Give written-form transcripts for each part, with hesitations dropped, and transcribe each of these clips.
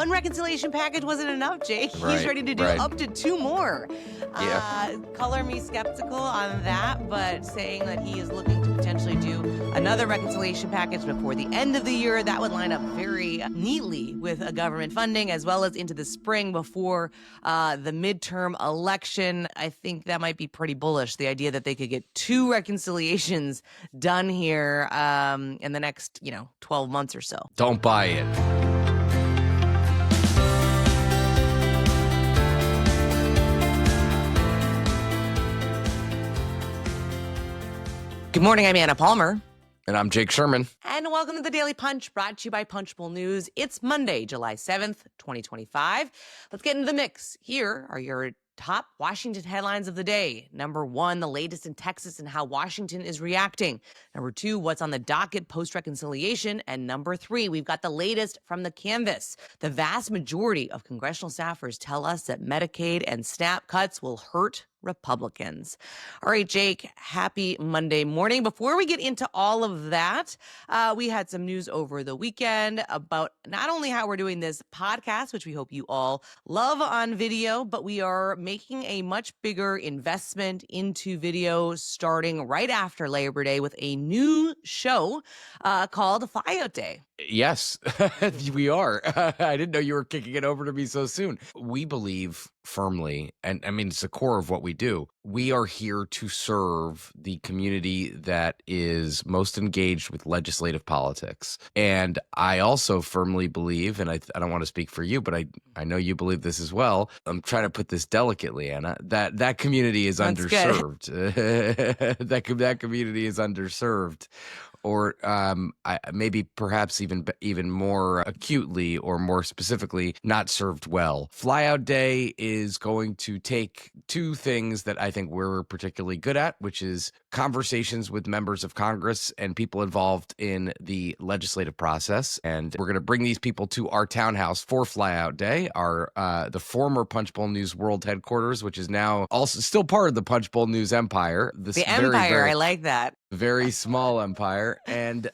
one reconciliation package wasn't enough, Jake. He's ready to do up to 2 more. Color me skeptical on that, but saying that he is looking to potentially do another reconciliation package before the end of the year. That would line up very neatly with a government funding, as well as into the spring before the midterm election. I think that might be pretty bullish, the idea that they could get 2 reconciliations done here in the next, 12 months or so. Don't buy it. Good morning, I'm Anna Palmer. And I'm Jake Sherman. And welcome to the Daily Punch, brought to you by Punchbowl News. It's Monday, July 7th, 2025. Let's get into the mix. Here are your top Washington headlines of the day. Number 1, the latest in Texas and how Washington is reacting. Number 2, what's on the docket post-reconciliation. And number 3, we've got the latest from the canvass. The vast majority of congressional staffers tell us that Medicaid and SNAP cuts will hurt Republicans. All right, Jake, happy Monday morning. Before we get into all of that, we had some news over the weekend about not only how we're doing this podcast, which we hope you all love on video, but we are making a much bigger investment into video starting right after Labor Day with a new show called Flyout Day. Yes, we are. I didn't know you were kicking it over to me so soon. We believe firmly, and I mean, it's the core of what we do. We are here to serve the community that is most engaged with legislative politics. And I also firmly believe, and I don't want to speak for you, but I know you believe this as well. I'm trying to put this delicately, Anna, that community is underserved. that community is underserved. Or maybe perhaps even more acutely or more specifically not served well. Flyout Day is going to take 2 things that I think we're particularly good at, which is conversations with members of Congress and people involved in the legislative process. And we're going to bring these people to our townhouse for Flyout Day, the former Punchbowl News World Headquarters, which is now also still part of the Punchbowl News empire. The empire, I like that. Very small empire. And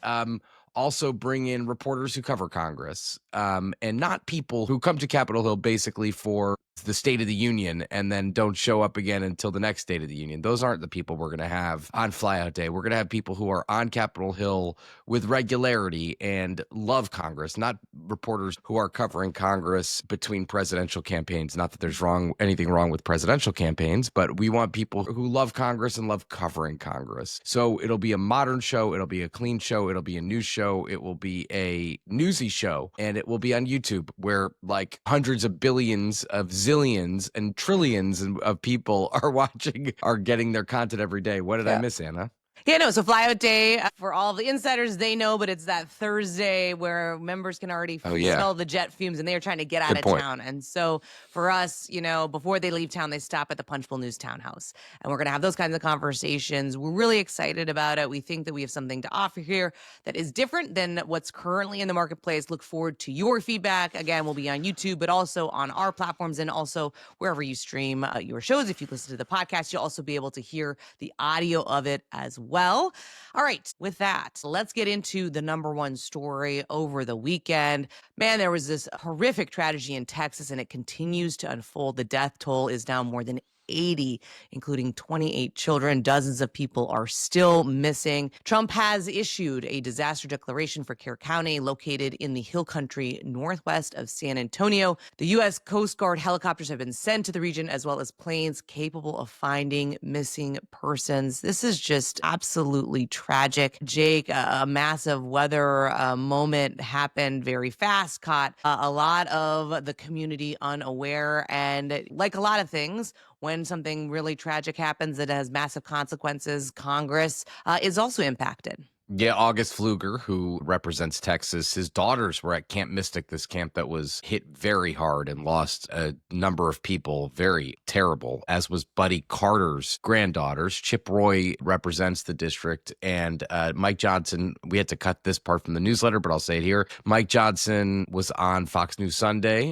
also bring in reporters who cover Congress and not people who come to Capitol Hill basically for the State of the Union and then don't show up again until the next State of the Union. Those aren't the people we're going to have on Flyout Day. We're going to have people who are on Capitol Hill with regularity and love Congress, not reporters who are covering Congress between presidential campaigns. Not that there's anything wrong with presidential campaigns, but we want people who love Congress and love covering Congress. So it'll be a modern show. It'll be a clean show. It'll be a news show. It will be a newsy show, and it will be on YouTube where like hundreds of billions of zillions and trillions of people are getting their content every day. What did I miss, Anna? Yeah, no, so Flyout Day, for all the insiders, they know, but it's that Thursday where members can already smell the jet fumes and they are trying to get out of town. And so for us, before they leave town, they stop at the Punchbowl News Townhouse. And we're going to have those kinds of conversations. We're really excited about it. We think that we have something to offer here that is different than what's currently in the marketplace. Look forward to your feedback. Again, we'll be on YouTube, but also on our platforms and also wherever you stream your shows. If you listen to the podcast, you'll also be able to hear the audio of it as well. All right, with that, let's get into the number 1 story over the weekend. Man, there was this horrific tragedy in Texas, and it continues to unfold. The death toll is now more than 80, including 28 children. Dozens of people are still missing. Trump has issued a disaster declaration for Kerr County, located in the hill country northwest of San Antonio. The U.S. Coast Guard helicopters have been sent to the region, as well as planes capable of finding missing persons. This is just absolutely tragic. Jake, a massive weather moment happened very fast, caught a lot of the community unaware, and like a lot of things, when something really tragic happens that has massive consequences, Congress is also impacted. Yeah, August Pfluger, who represents Texas, his daughters were at Camp Mystic, this camp that was hit very hard and lost a number of people, very terrible, as was Buddy Carter's granddaughters. Chip Roy represents the district, and Mike Johnson, we had to cut this part from the newsletter, but I'll say it here. Mike Johnson was on Fox News Sunday,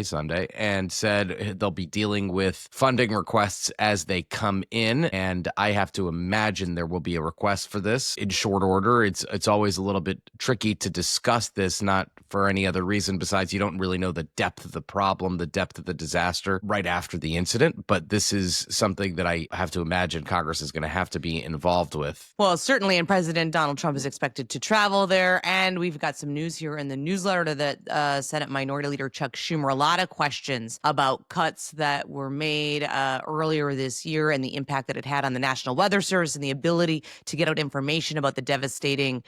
Sunday, and said they'll be dealing with funding requests as they come in, and I have to imagine there will be a request for this in short order. It's always a little bit tricky to discuss this, not for any other reason besides you don't really know the depth of the problem, the depth of the disaster right after the incident. But this is something that I have to imagine Congress is going to have to be involved with. Well, certainly, and President Donald Trump is expected to travel there. And we've got some news here in the newsletter that Senate Minority Leader Chuck Schumer, a lot of questions about cuts that were made earlier this year and the impact that it had on the National Weather Service and the ability to get out information about the devastating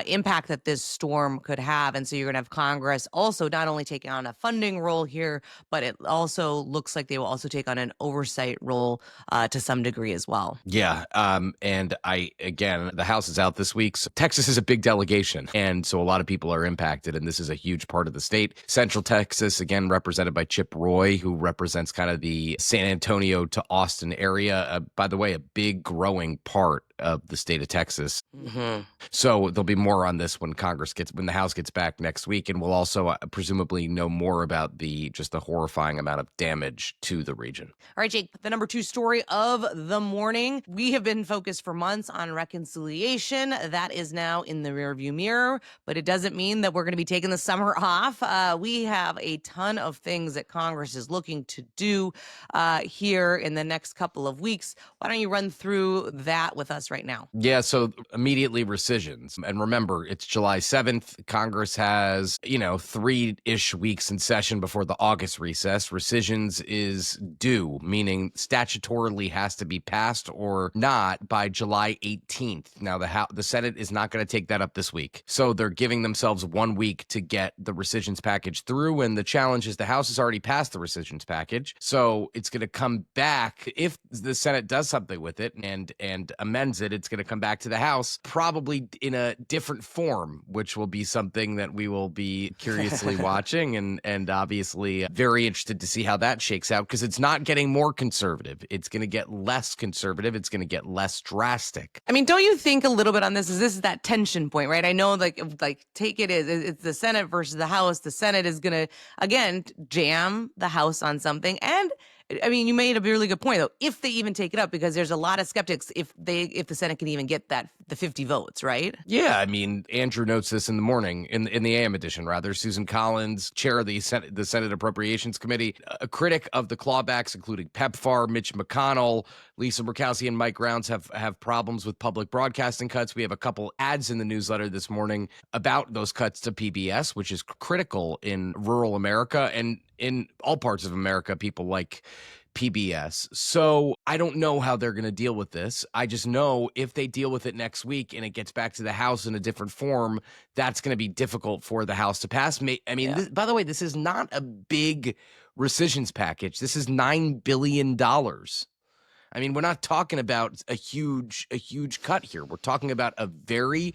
impact that this storm could have. And so you're going to have Congress also not only taking on a funding role here, but it also looks like they will also take on an oversight role to some degree as well. Yeah. And again, the House is out this week. So Texas is a big delegation. And so a lot of people are impacted. And this is a huge part of the state. Central Texas, again, represented by Chip Roy, who represents kind of the San Antonio to Austin area. By the way, a big growing part of the state of Texas. Mm-hmm. So there'll be more on this when the House gets back next week. And we'll also presumably know more about just the horrifying amount of damage to the region. All right, Jake, the number 2 story of the morning. We have been focused for months on reconciliation. That is now in the rearview mirror, but it doesn't mean that we're going to be taking the summer off. We have a ton of things that Congress is looking to do here in the next couple of weeks. Why don't you run through that with us right now? Yeah, so immediately rescissions. And remember, it's July 7th. Congress has, 3-ish weeks in session before the August recess. Rescissions is due, meaning statutorily has to be passed or not by July 18th. Now, the Senate is not going to take that up this week. So they're giving themselves 1 week to get the rescissions package through. And the challenge is the House has already passed the rescissions package. So it's going to come back. If the Senate does something with it and amends it, it's going to come back to the House, probably in a different form, which will be something that we will be curiously watching and obviously very interested to see how that shakes out, because it's not getting more conservative. It's going to get less conservative. It's going to get less drastic. I mean, don't you think a little bit on this? This is that tension point, right? I know, take it as it's the Senate versus the House. The Senate is going to, again, jam the House on something. And I mean, you made a really good point, though, if they even take it up, because there's a lot of skeptics if the Senate can even get the 50 votes, right? Yeah, I mean, Andrew notes this in the morning, in the AM edition, rather. Susan Collins, chair of the Senate Appropriations Committee, a critic of the clawbacks, including PEPFAR, Mitch McConnell, Lisa Murkowski, and Mike Rounds have problems with public broadcasting cuts. We have a couple ads in the newsletter this morning about those cuts to PBS, which is critical in rural America and in all parts of America. People like PBS. So I don't know how they're going to deal with this. I just know if they deal with it next week and it gets back to the House in a different form, that's going to be difficult for the House to pass. I mean, by the way, this is not a big rescissions package. This is $9 billion. I mean, we're not talking about a huge cut here. We're talking about a very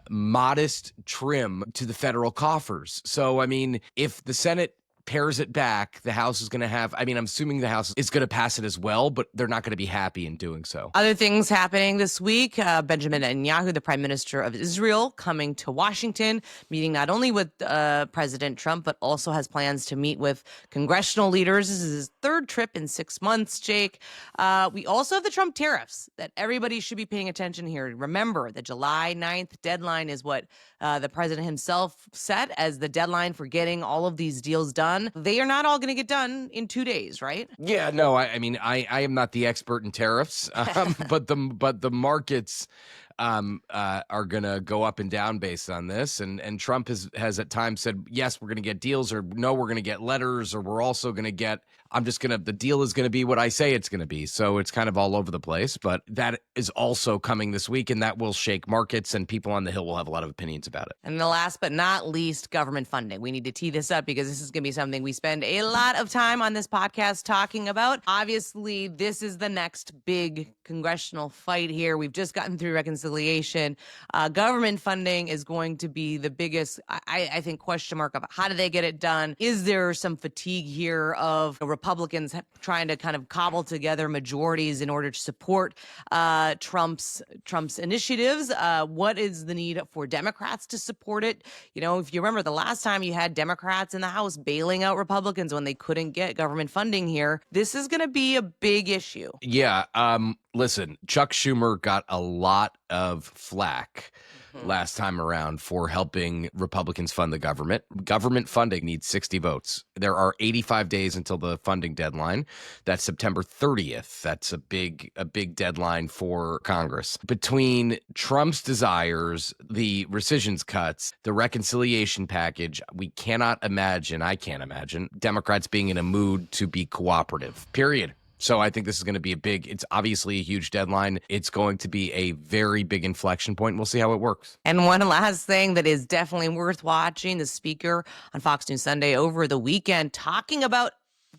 modest trim to the federal coffers. So, I mean, if the Senate pairs it back, the House is going to have, I'm assuming the House is going to pass it as well, but they're not going to be happy in doing so. Other things happening this week, Benjamin Netanyahu, the Prime Minister of Israel, coming to Washington, meeting not only with President Trump, but also has plans to meet with congressional leaders. This is his 3rd trip in 6 months, Jake. We also have the Trump tariffs that everybody should be paying attention here. Remember, the July 9th deadline is what the president himself set as the deadline for getting all of these deals done. They are not all going to get done in 2 days, right? Yeah, no, I mean, I am not the expert in tariffs, but the markets are going to go up and down based on this. And Trump has at times said, yes, we're going to get deals, or no, we're going to get letters, or we're also going to get, the deal is going to be what I say it's going to be. So it's kind of all over the place, but that is also coming this week, and that will shake markets, and people on the Hill will have a lot of opinions about it. And the last but not least, government funding. We need to tee this up because this is going to be something we spend a lot of time on this podcast talking about. Obviously, this is the next big congressional fight here. We've just gotten through reconciliation. Government funding is going to be the biggest, I think, question mark of how do they get it done? Is there some fatigue here of Republicans trying to kind of cobble together majorities in order to support Trump's initiatives? What is the need for Democrats to support it? If you remember the last time you had Democrats in the House bailing out Republicans when they couldn't get government funding here, this is going to be a big issue. Yeah. Listen, Chuck Schumer got a lot of flack last time around for helping Republicans fund the government. Government funding needs 60 votes. There are 85 days until the funding deadline. That's September 30th. That's a big deadline for Congress. Between Trump's desires, the rescissions cuts, the reconciliation package, I can't imagine Democrats being in a mood to be cooperative, period. So I think this is going to be it's obviously a huge deadline. It's going to be a very big inflection point. We'll see how it works. And one last thing that is definitely worth watching, the speaker on Fox News Sunday over the weekend talking about,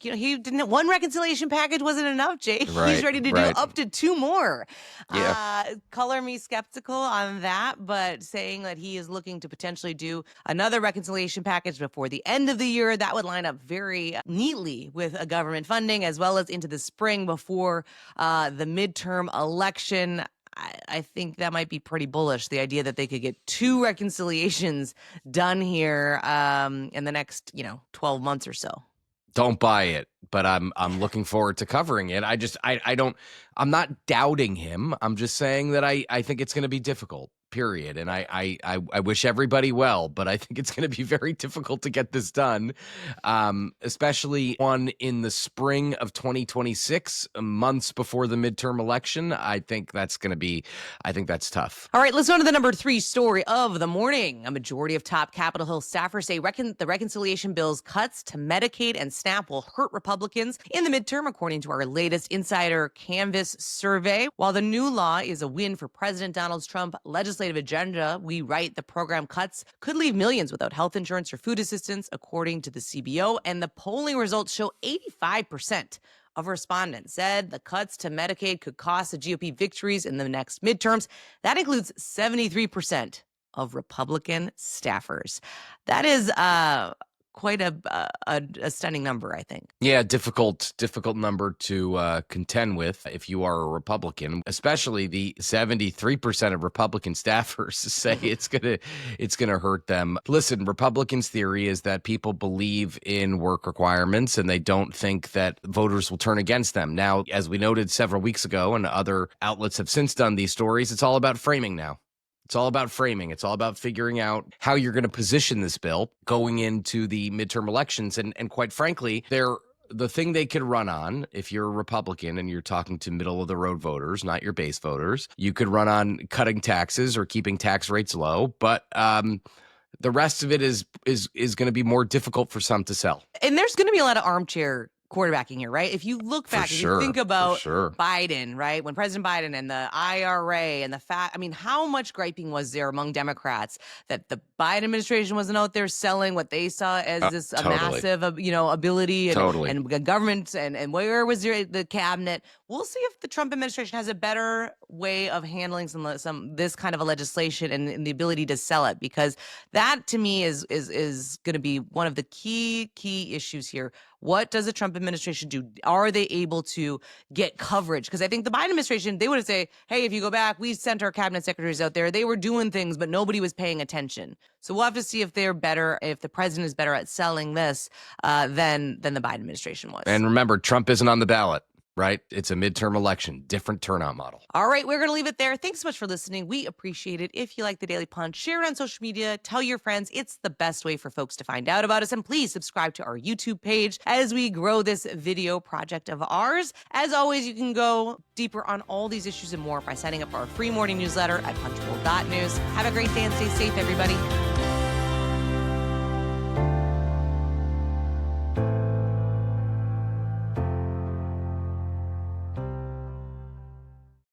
one reconciliation package wasn't enough, Jake. Right, He's ready to do up to 2 more. Yeah. Color me skeptical on that, but saying that he is looking to potentially do another reconciliation package before the end of the year. That would line up very neatly with a government funding, as well as into the spring before the midterm election. I think that might be pretty bullish, the idea that they could get 2 reconciliations done here in the next 12 months or so. Don't buy it, but I'm looking forward to covering it. I'm not doubting him. I'm just saying that I think it's going to be difficult, period. And I wish everybody well, but I think it's going to be very difficult to get this done, especially one in the spring of 2026, months before the midterm election. I think that's tough. All right, let's go to the number 3 story of the morning. A majority of top Capitol Hill staffers say the reconciliation bill's cuts to Medicaid and SNAP will hurt Republicans in the midterm, according to our latest Insider Canvas survey. While the new law is a win for President Donald Trump legislative agenda, we write the program cuts could leave millions without health insurance or food assistance, according to the CBO. And the polling results show 85% of respondents said the cuts to Medicaid could cost the GOP victories in the next midterms. That includes 73% of Republican staffers. That is quite a stunning number, I think. Yeah, difficult number to contend with if you are a Republican, especially the 73% of Republican staffers say it's gonna hurt them. Listen, Republicans' theory is that people believe in work requirements and they don't think that voters will turn against them. Now, as we noted several weeks ago, and other outlets have since done these stories, it's all about framing now. It's all about framing. It's all about figuring out how you're going to position this bill going into the midterm elections. And quite frankly, the thing they could run on, if you're a Republican and you're talking to middle of the road voters, not your base voters, you could run on cutting taxes or keeping tax rates low. But the rest of it is going to be more difficult for some to sell. And there's going to be a lot of armchair quarterbacking here, right? If you look back, if you think about Biden, right? When President Biden and the IRA and how much griping was there among Democrats that the Biden administration wasn't out there selling what they saw as this massive, ability and government and where was the cabinet? We'll see if the Trump administration has a better way of handling this kind of a legislation and the ability to sell it, because that to me is going to be one of the key issues here. What does the Trump administration do? Are they able to get coverage? Because I think the Biden administration, they would say, hey, if you go back, we sent our cabinet secretaries out there. They were doing things, but nobody was paying attention. So we'll have to see if they're better, if the president is better at selling this than the Biden administration was. And remember, Trump isn't on the ballot. Right? It's a midterm election, different turnout model. All right, we're going to leave it there. Thanks so much for listening. We appreciate it. If you like the Daily Punch, share it on social media, tell your friends. It's the best way for folks to find out about us. And please subscribe to our YouTube page as we grow this video project of ours. As always, you can go deeper on all these issues and more by signing up for our free morning newsletter at punchbowl.news. Have a great day and stay safe, everybody.